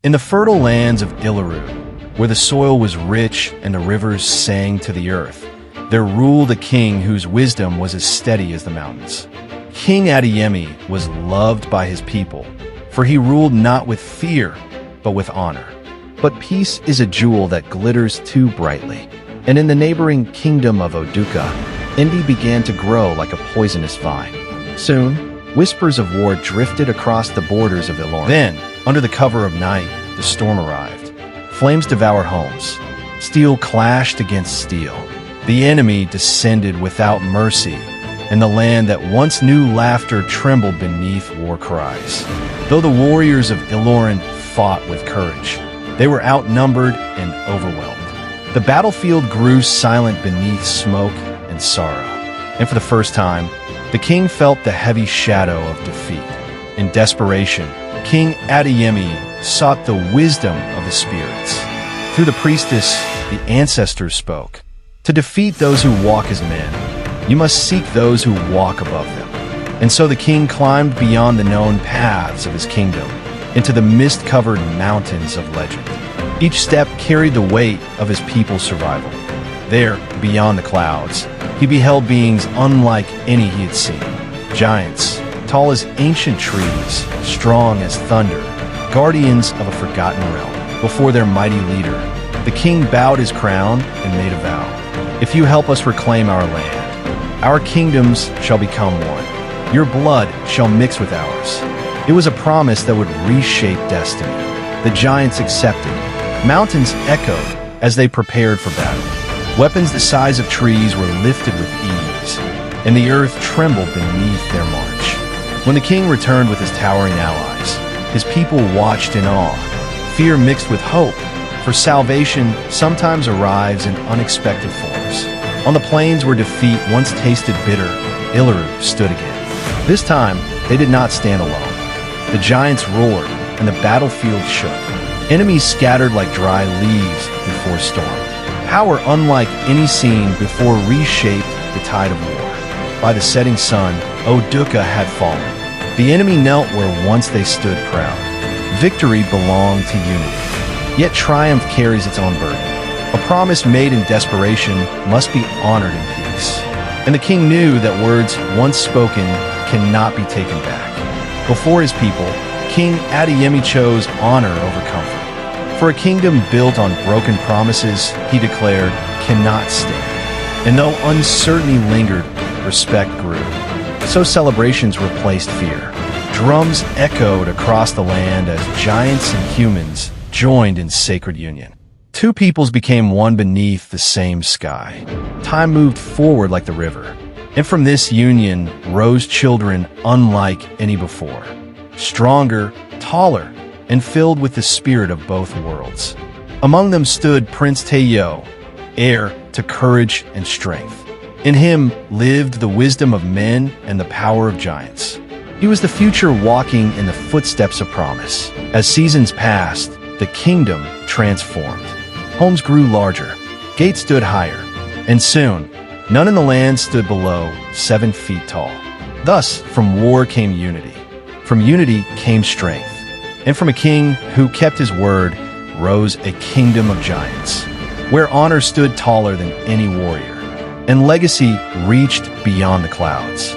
In the fertile lands of Ilarut, where the soil was rich and the rivers sang to the earth, there ruled a king whose wisdom was as steady as the mountains. King Adiyemi was loved by his people, for he ruled not with fear, but with honor. But peace is a jewel that glitters too brightly, and in the neighboring kingdom of Oduka, envy began to grow like a poisonous vine. Soon, whispers of war drifted across the borders of Ilorin. Then, under the cover of night, the storm arrived. Flames devoured homes. Steel clashed against steel. The enemy descended without mercy, and the land that once knew laughter trembled beneath war cries. Though the warriors of Ilorin fought with courage, they were outnumbered and overwhelmed. The battlefield grew silent beneath smoke and sorrow, and for the first time, the king felt the heavy shadow of defeat. In desperation, King Adiyemi sought the wisdom of the spirits. Through the priestess, the ancestors spoke. To defeat those who walk as men, you must seek those who walk above them. And so the king climbed beyond the known paths of his kingdom, into the mist-covered mountains of legend. Each step carried the weight of his people's survival. There, beyond the clouds, he beheld beings unlike any he had seen. Giants, tall as ancient trees, strong as thunder, guardians of a forgotten realm. Before their mighty leader, the king bowed his crown and made a vow. If you help us reclaim our land, our kingdoms shall become one. Your blood shall mix with ours. It was a promise that would reshape destiny. The giants accepted. Mountains echoed as they prepared for battle. Weapons the size of trees were lifted with ease, and the earth trembled beneath their march. When the king returned with his towering allies, his people watched in awe. Fear mixed with hope, for salvation sometimes arrives in unexpected forms. On the plains where defeat once tasted bitter, Ilarut stood again. This time, they did not stand alone. The giants roared, and the battlefield shook. Enemies scattered like dry leaves before storm. Power unlike any seen before reshaped the tide of war. By the setting sun, Oduka had fallen. The enemy knelt where once they stood proud. Victory belonged to unity. Yet triumph carries its own burden. A promise made in desperation must be honored in peace. And the king knew that words once spoken cannot be taken back. Before his people, King Adiyemi chose honor over comfort. For a kingdom built on broken promises, he declared, cannot stand. And though uncertainty lingered, respect grew. So celebrations replaced fear. Drums echoed across the land as giants and humans joined in sacred union. Two peoples became one beneath the same sky. Time moved forward like the river. And from this union rose children unlike any before. Stronger, taller, and filled with the spirit of both worlds. Among them stood Prince Tayo, heir to courage and strength. In him lived the wisdom of men and the power of giants. He was the future walking in the footsteps of promise. As seasons passed, the kingdom transformed. Homes grew larger, gates stood higher, and soon, none in the land stood below 7 feet tall. Thus, from war came unity. From unity came strength. And from a king who kept his word rose a kingdom of giants, where honor stood taller than any warrior, and legacy reached beyond the clouds.